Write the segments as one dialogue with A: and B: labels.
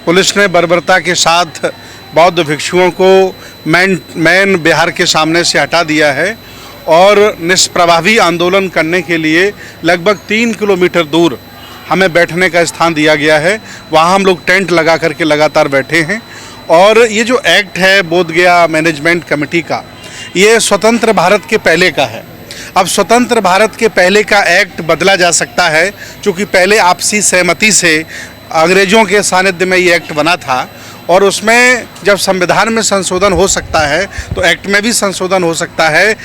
A: Police ने बर्बरता के साथ बौद्ध भिक्षुओं को मैन बिहार के सामने से हटा दिया है और निष्प्रभावी आंदोलन करने के लिए लगभग 3 किलोमीटर दूर हमें बैठने का स्थान दिया गया है। वहाँ हम लोग टेंट लगा करके लगातार बैठे हैं। और ये जो एक्ट है बोध गया मैनेजमेंट कमेटी का, ये स्वतंत्र भारत के पहले का है। अब स्वतंत्र भारत के पहले का एक्ट बदला जा सकता है, क्योंकि पहले आपसी सहमति से अंग्रेज़ों के सानिध्य में ये एक्ट बना था और उसमें जब संविधान में संशोधन हो सकता है तो एक्ट में भी संशोधन हो सकता है।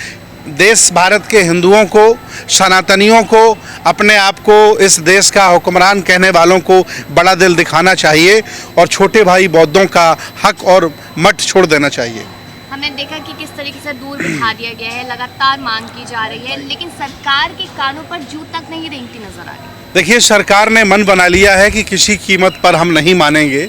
A: देश भारत के हिंदुओं को, सनातनियों को, अपने आप को इस देश का हुक्मरान कहने वालों को बड़ा दिल दिखाना चाहिए और छोटे भाई बौद्धों का हक और मठ छोड़ देना चाहिए।
B: हमने देखा कि किस तरीके से दूर बिठा दिया गया है, लगातार मांग की जा रही है, लेकिन सरकार के कानों पर जूं तक नहीं रेंगती नजर आ रही।
A: देखिए, सरकार ने मन बना लिया है कि किसी कीमत पर हम नहीं मानेंगे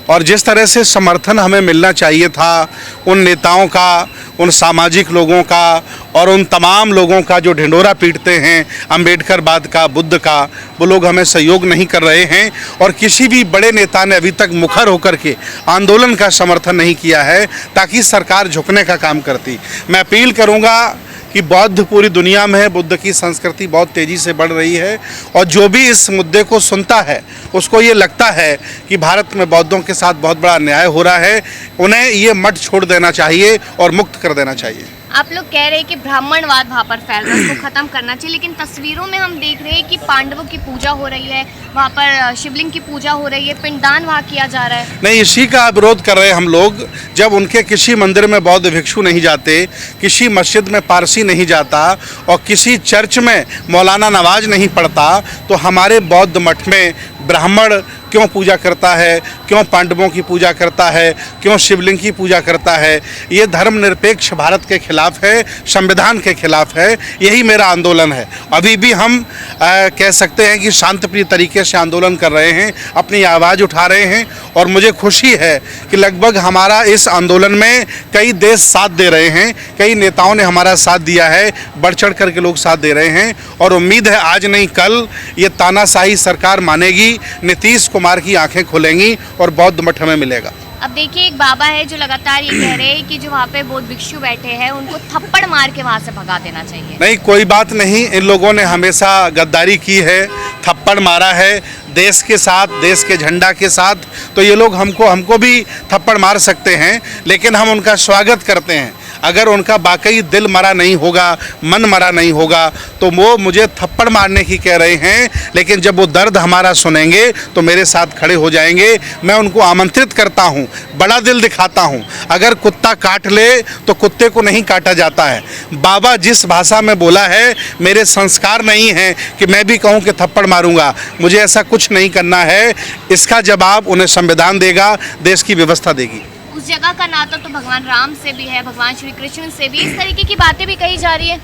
A: और जिस तरह से समर्थन हमें मिलना चाहिए था उन नेताओं का, उन सामाजिक लोगों का और उन तमाम लोगों का जो ढिंढोरा पीटते हैं अम्बेडकरवाद का, बुद्ध का, वो लोग हमें सहयोग नहीं कर रहे हैं। और किसी भी बड़े नेता ने अभी तक मुखर होकर के आंदोलन का समर्थन नहीं किया है ताकि सरकार झुकने का काम करती। मैं अपील करूँगा कि बौद्ध पूरी दुनिया में है, बुद्ध की संस्कृति बहुत तेज़ी से बढ़ रही है और जो भी इस मुद्दे को सुनता है उसको ये लगता है कि भारत में बौद्धों के साथ बहुत बड़ा अन्याय हो रहा है, उन्हें ये मठ छोड़ देना चाहिए और मुक्त कर देना चाहिए।
B: आप लोग कह रहे हैं कि ब्राह्मणवाद वहाँ पर फैल रहा है, उसको खत्म करना चाहिए, लेकिन तस्वीरों में हम देख रहे हैं कि पांडवों की पूजा हो रही है, वहाँ पर शिवलिंग की पूजा हो रही है, पिंडदान वहाँ किया जा रहा है।
A: नहीं, इसी का विरोध कर रहे हैं हम लोग। जब उनके किसी मंदिर में बौद्ध भिक्षु नहीं जाते, किसी मस्जिद में पारसी नहीं जाता और किसी चर्च में मौलाना नवाज नहीं पढ़ता, तो हमारे बौद्ध मठ में ब्राह्मण क्यों पूजा करता है, क्यों पांडवों की पूजा करता है, क्यों शिवलिंग की पूजा करता है? ये धर्मनिरपेक्ष भारत के खिलाफ है, संविधान के खिलाफ है। यही मेरा आंदोलन है। अभी भी हम कह सकते हैं कि शांतिप्रिय तरीके से आंदोलन कर रहे हैं, अपनी आवाज़ उठा रहे हैं और मुझे खुशी है कि लगभग हमारा इस आंदोलन में कई देश साथ दे रहे हैं, कई नेताओं ने हमारा साथ दिया है, बढ़ चढ़ कर के लोग साथ दे रहे हैं और उम्मीद है आज नहीं कल ये तानाशाही सरकार मानेगी, नीतीश कुमार की आंखें खुलेंगी और बौद्ध मठ में मिलेगा।
B: अब देखिए, एक बाबा है जो लगातार ये कह रहे हैं कि जो वहाँ पे बौद्ध भिक्षु बैठे हैं उनको थप्पड़ मार के वहाँ से भगा देना चाहिए।
A: नहीं, कोई बात नहीं, इन लोगों ने हमेशा गद्दारी की है, थप्पड़ मारा है देश के साथ, देश के झंडा के साथ, तो ये लोग हमको भी थप्पड़ मार सकते हैं, लेकिन हम उनका स्वागत करते हैं। अगर उनका वाकई दिल मरा नहीं होगा, मन मरा नहीं होगा, तो वो मुझे थप्पड़ मारने की कह रहे हैं, लेकिन जब वो दर्द हमारा सुनेंगे तो मेरे साथ खड़े हो जाएंगे। मैं उनको आमंत्रित करता हूँ, बड़ा दिल दिखाता हूँ। अगर कुत्ता काट ले तो कुत्ते को नहीं काटा जाता है। बाबा जिस भाषा में बोला है, मेरे संस्कार नहीं है कि मैं भी कहूँ कि थप्पड़ मारूंगा। मुझे ऐसा कुछ नहीं करना है। इसका जवाब उन्हें संविधान देगा, देश की व्यवस्था देगी।
B: उस जगह का नाता तो भगवान राम से भी है, भगवान श्री कृष्ण से भी, इस तरीके की बातें भी कही जा रही है।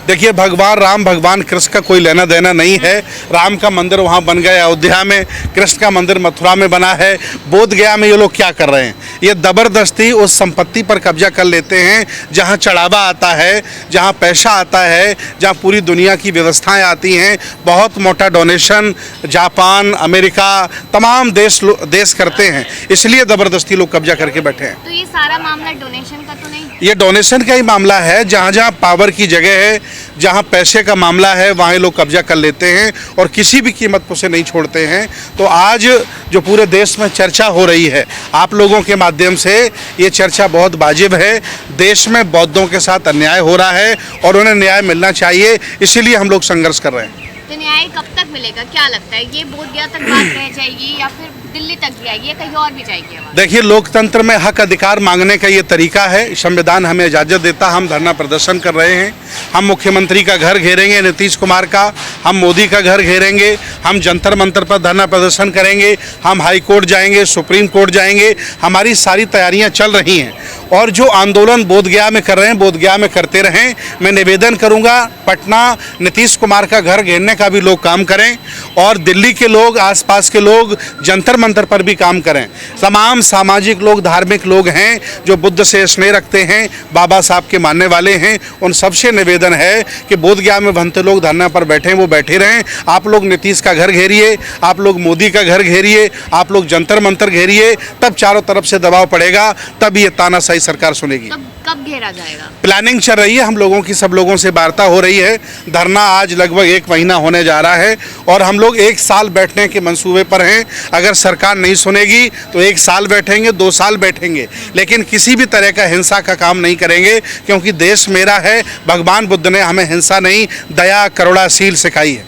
A: देखिए, भगवान राम, भगवान कृष्ण का कोई लेना देना नहीं है। राम का मंदिर वहाँ बन गया अयोध्या में, कृष्ण का मंदिर मथुरा में बना है। बोध गया में ये लोग क्या कर रहे हैं? ये ज़बरदस्ती उस संपत्ति पर कब्जा कर लेते हैं जहाँ चढ़ावा आता है, जहाँ पैसा आता है, जहाँ पूरी दुनिया की व्यवस्थाएं आती हैं। बहुत मोटा डोनेशन जापान, अमेरिका, तमाम देश करते हैं, इसलिए ज़बरदस्ती लोग कब्जा करके बैठे हैं।
B: तो ये सारा मामला डोनेशन का तो नहीं?
A: ये डोनेशन का ही मामला है। जहाँ जहाँ पावर की जगह है, जहाँ पैसे का मामला है, वहाँ लोग कब्जा कर लेते हैं और किसी भी कीमत पर उसे नहीं छोड़ते हैं। तो आज जो पूरे देश में चर्चा हो रही है, आप लोगों के माध्यम से ये चर्चा बहुत वाजिब है। देश में बौद्धों के साथ अन्याय हो रहा है और उन्हें न्याय मिलना चाहिए, इसीलिए हम लोग संघर्ष कर रहे हैं।
B: तो न्याय कब तक मिलेगा, क्या लगता है? ये बोध गया तक बात रह जाएगी या फिर दिल्ली तक जाएगी या कहीं और भी जाएगी?
A: देखिए, लोकतंत्र में हक अधिकार मांगने का ये तरीका है। संविधान हमें इजाज़त देता। हम धरना प्रदर्शन कर रहे हैं। हम मुख्यमंत्री का घर घेरेंगे, नीतीश कुमार का, हम मोदी का घर घेरेंगे, हम जंतर मंतर पर धरना प्रदर्शन करेंगे, हम हाई कोर्ट जाएंगे, सुप्रीम कोर्ट जाएंगे। हमारी सारी तैयारियां चल रही हैं और जो आंदोलन बोधगया में कर रहे हैं बोधगया में करते रहें। मैं निवेदन करूंगा पटना नीतीश कुमार का घर घेरने का भी लोग काम करें और दिल्ली के लोग आसपास के लोग जंतर मंतर पर भी काम करें। तमाम सामाजिक लोग धार्मिक लोग हैं जो बुद्ध से स्नेह रखते हैं, बाबा साहब के मानने वाले हैं, उन सबसे निवेदन है कि बोधगया में भंते लोग धरना पर बैठे वो बैठे रहें। आप लोग नीतीश का घर घेरिए, आप लोग मोदी का घर घेरिए, आप लोग जंतर मंतर घेरिए, तब चारों तरफ से दबाव पड़ेगा, तब ये तानाशाही सरकार सुनेगी।
B: कब घेरा जाएगा?
A: प्लानिंग चल रही है, हम लोगों की सब लोगों से वार्ता हो रही है। धरना आज लगभग 1 महीना होने जा रहा है और हम लोग 1 साल बैठने के मंसूबे पर हैं। अगर सरकार नहीं सुनेगी तो 1 साल बैठेंगे, 2 साल बैठेंगे, लेकिन किसी भी तरह का हिंसा का काम नहीं करेंगे, क्योंकि देश मेरा है। भगवान बुद्ध ने हमें हिंसा नहीं, दया करुणाशील सिखाई है।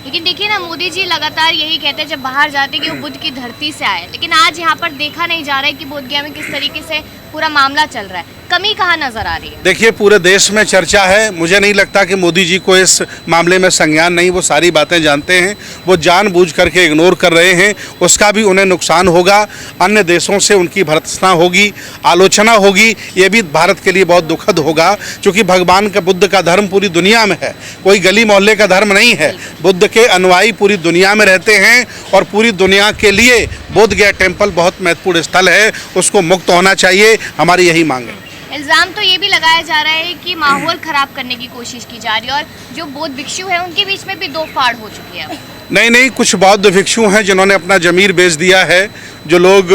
B: लेकिन देखिए ना, मोदी जी लगातार यही कहते हैं जब बाहर जाते कि वो बुद्ध की धरती से आए, लेकिन आज यहाँ पर देखा नहीं जा रहा है कि बोधगया में किस तरीके से पूरा मामला चल रहा है। कमी कहाँ नजर आ रही है? देखिए,
A: पूरे देश में चर्चा है। मुझे नहीं लगता कि मोदी जी को इस मामले में संज्ञान नहीं, वो सारी बातें जानते हैं। वो जानबूझ करके इग्नोर कर रहे हैं, उसका भी उन्हें नुकसान होगा। अन्य देशों से उनकी भर्त्सना होगी, आलोचना होगी, ये भी भारत के लिए बहुत दुखद होगा, क्योंकि भगवान का बुद्ध का धर्म पूरी दुनिया में है, कोई गली मोहल्ले का धर्म नहीं है। बुद्ध के अनुयायी पूरी दुनिया में रहते हैं और पूरी दुनिया के लिए बोधगया टेम्पल बहुत महत्वपूर्ण स्थल है, उसको मुक्त होना चाहिए, हमारी यही मांग है।
B: इल्ज़ाम तो ये भी लगाया जा रहा है कि माहौल खराब करने की कोशिश की जा रही है और जो बौद्ध भिक्षु हैं उनके बीच में भी 2 फाड़ हो चुकी है।
A: नहीं, कुछ बौद्ध भिक्षु हैं जिन्होंने अपना ज़मीर बेच दिया है, जो लोग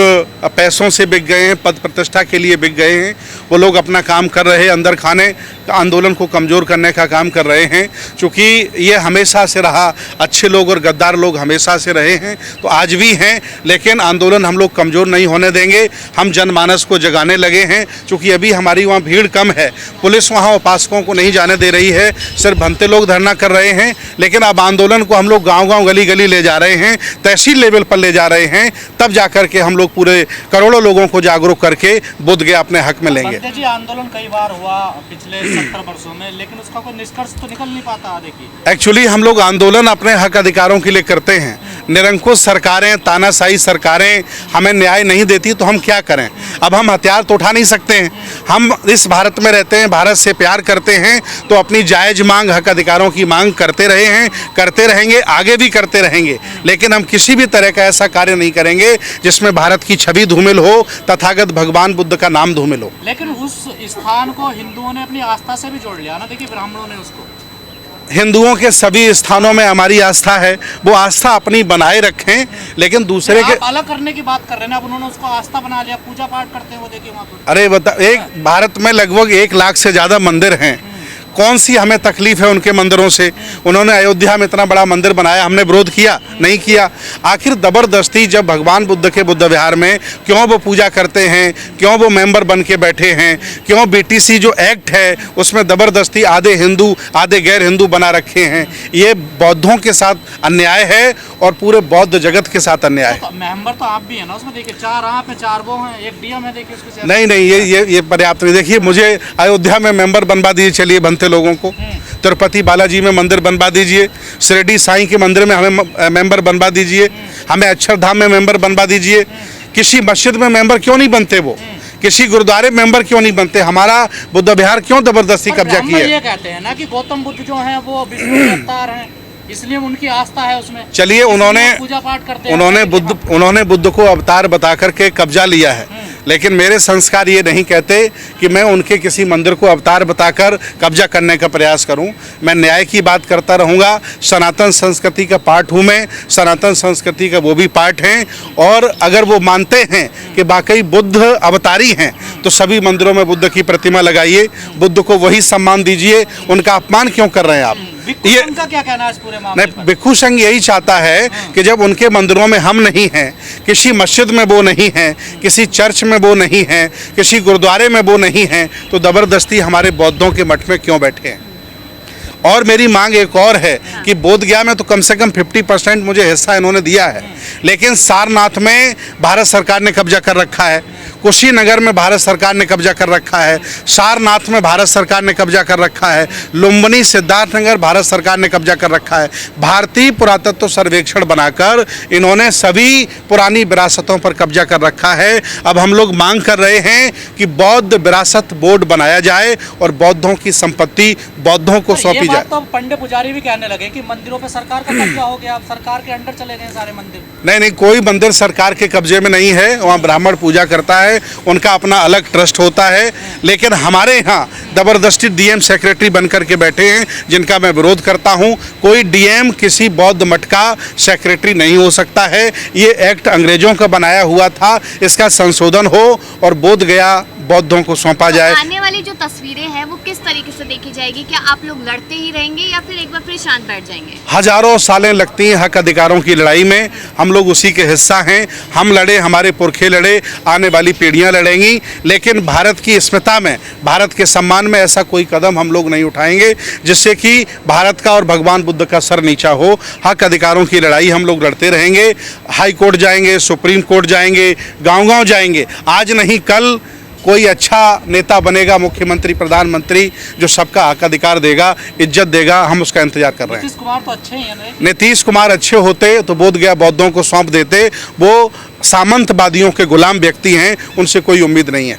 A: पैसों से बिक गए हैं, पद प्रतिष्ठा के लिए बिक गए हैं, वो लोग अपना काम कर रहे हैं, अंदर खाने आंदोलन को कमज़ोर करने का काम कर रहे हैं। चूँकि ये हमेशा से रहा, अच्छे लोग और गद्दार लोग हमेशा से रहे हैं, तो आज भी हैं, लेकिन आंदोलन हम लोग कमज़ोर नहीं होने देंगे। हम जनमानस को जगाने लगे हैं। चूँकि अभी हमारी वहाँ भीड़ कम है, पुलिस वहाँ उपासकों को नहीं जाने दे रही है, सिर्फ भंते लोग धरना कर रहे हैं, लेकिन अब आंदोलन को हम लोग गाँव-गाँव गली-गली ले जा रहे हैं, तहसील लेवल पर ले जा रहे हैं, तब जाकर के हम लोग पूरे करोड़ों लोगों को जागरूक करके बोधगया अपने हक में लेंगे।
C: जी, आंदोलन कई बार हुआ पिछले 70 वर्षों में, लेकिन उसका कोई निष्कर्ष तो निकल नहीं पाता। देखिए,
A: एक्चुअली हम लोग आंदोलन अपने हक अधिकारों के लिए करते हैं। निरंकुश सरकारें, तानाशाही सरकारें हमें न्याय नहीं देती तो हम क्या करें? अब हम हथियार तो उठा नहीं सकते हैं। हम इस भारत में रहते हैं, भारत से प्यार करते हैं, तो अपनी जायज़ मांग, हक अधिकारों की मांग करते रहे हैं, करते रहेंगे, आगे भी करते रहेंगे। लेकिन हम किसी भी तरह का ऐसा कार्य नहीं करेंगे जिसमें भारत की छवि धूमिल हो, तथागत भगवान बुद्ध का नाम धूमिल हो।
C: लेकिन उस स्थान को हिंदुओं ने अपनी आस्था से भी जोड़ लिया ना। देखिए, ब्राह्मणों ने उसको,
A: हिंदुओं के सभी स्थानों में हमारी आस्था है, वो आस्था अपनी बनाए रखें, लेकिन दूसरे के
C: अलग करने की बात कर रहे हैं। अब उन्होंने उसको आस्था बना लिया, पूजा पाठ करते हैं वो, देखिए वहाँ पर।
A: अरे बता, एक भारत में लगभग 1 लाख से ज़्यादा मंदिर हैं, कौन सी हमें तकलीफ है उनके मंदिरों से? उन्होंने अयोध्या में इतना बड़ा मंदिर बनाया, हमने विरोध किया? नहीं किया। आखिर ज़बरदस्ती जब भगवान बुद्ध के बुद्ध विहार में क्यों वो पूजा करते हैं, क्यों वो मेंबर बन के बैठे हैं, क्यों BTC जो एक्ट है उसमें ज़बरदस्ती आधे हिंदू आधे गैर हिंदू बना रखे हैं? ये बौद्धों के साथ अन्याय है और पूरे बौद्ध जगत के साथ अन्याय है।
C: मेंबर तो आप भी हैं ना उसमें, देखिए 4 आप हैं, 4 वो हैं, 1 DM है, देखिए उसके।
A: नहीं, ये पर्याप्त नहीं। देखिए, मुझे अयोध्या में मेंबर बनवा दीजिए, चलिए बनते लोगों को, तिरुपति बालाजी में मंदिर बनवा दीजिए, शिरडी साईं के मंदिर में हमें मेंबर बनवा दीजिए, हमें अक्षरधाम में मेंबर बनवा दीजिए। किसी मस्जिद में मेंबर क्यों नहीं बनते? वो किसी गुरुद्वारे मेंबर क्यों नहीं बनते? हमारा बुद्ध विहार क्यों जबरदस्ती कब्जा किया?
C: ये कहते हैं ना कि गौतम बुद्ध जो हैं वो विष्णु के अवतार हैं, इसलिए उनकी आस्था है उसमें।
A: चलिए, उन्होंने
C: पूजा पाठ करते हैं,
A: उन्होंने बुद्ध को अवतार बता करके कब्जा लिया है, लेकिन मेरे संस्कार ये नहीं कहते कि मैं उनके किसी मंदिर को अवतार बताकर कब्जा करने का प्रयास करूं। मैं न्याय की बात करता रहूंगा। सनातन संस्कृति का पार्ट हूं मैं, सनातन संस्कृति का वो भी पार्ट हैं, और अगर वो मानते हैं कि वाकई बुद्ध अवतारी हैं तो सभी मंदिरों में बुद्ध की प्रतिमा लगाइए, बुद्ध को वही सम्मान दीजिए। उनका अपमान क्यों कर रहे हैं आप?
C: ये का क्या कहना है इस पूरे मामले पर?
A: भिक्षु संघ यही चाहता है कि जब उनके मंदिरों में हम नहीं हैं, किसी मस्जिद में वो नहीं हैं, किसी चर्च में वो नहीं हैं, किसी गुरुद्वारे में वो नहीं हैं, तो ज़बरदस्ती हमारे बौद्धों के मठ में क्यों बैठे हैं? और मेरी मांग एक और है कि बोधगया में तो कम से कम 50% मुझे हिस्सा इन्होंने दिया है, लेकिन सारनाथ में भारत सरकार ने कब्जा कर रखा है। कुशीनगर में भारत सरकार ने कब्जा कर रखा है, सारनाथ में भारत सरकार ने कब्जा कर रखा है, लुम्बिनी सिद्धार्थनगर भारत सरकार ने कब्जा कर रखा है। भारतीय पुरातत्व सर्वेक्षण बनाकर इन्होंने सभी पुरानी विरासतों पर कब्जा कर रखा है। अब हम लोग मांग कर रहे हैं कि बौद्ध विरासत बोर्ड बनाया जाए और बौद्धों की संपत्ति बौद्धों को सौंपी जाए।
C: तो पंडित पुजारी भी कहने लगे कि मंदिरों पे सरकार का कब्जा हो गया, अब सरकार के अंडर चले गए सारे मंदिर।
A: नहीं नहीं, कोई मंदिर सरकार के कब्जे में नहीं है, वहाँ ब्राह्मण पूजा करता है, उनका अपना अलग ट्रस्ट होता है। लेकिन हमारे यहाँ ज़बरदस्ती डीएम सेक्रेटरी बन करके बैठे हैं, जिनका मैं विरोध करता हूँ। कोई डीएम किसी बौद्ध मठ का सेक्रेटरी नहीं हो सकता है। ये एक्ट अंग्रेजों का बनाया हुआ था, इसका संशोधन हो और बोध गया बौद्धों को सौंपा जाए।
B: आने वाली जो तस्वीरें हैं वो किस तरीके से देखी जाएगी? क्या आप लोग लड़ते ही रहेंगे या फिर एक बार फिर शांत बैठ जाएंगे?
A: हजारों सालें लगती हैं हक अधिकारों की लड़ाई में, हम लोग उसी के हिस्सा हैं। हम लड़े, हमारे पुरखे लड़े, आने वाली पीढ़ियां लड़ेंगी, लेकिन भारत की अस्मिता में, भारत के सम्मान में ऐसा कोई कदम हम लोग नहीं उठाएंगे जिससे कि भारत का और भगवान बुद्ध का सर नीचा हो। हक अधिकारों की लड़ाई हम लोग लड़ते रहेंगे। हाई कोर्ट जाएंगे, सुप्रीम कोर्ट जाएंगे, गाँव-गाँव जाएंगे। आज नहीं कल कोई अच्छा नेता बनेगा, मुख्यमंत्री, प्रधानमंत्री, जो सबका हक अधिकार देगा, इज्जत देगा, हम उसका इंतजार कर रहे हैं।
C: नीतीश कुमार तो अच्छे हैं ना?
A: नीतीश कुमार अच्छे होते तो बोध गया बौद्धों को सौंप देते। वो सामंतवादियों के गुलाम व्यक्ति हैं, उनसे कोई उम्मीद नहीं है।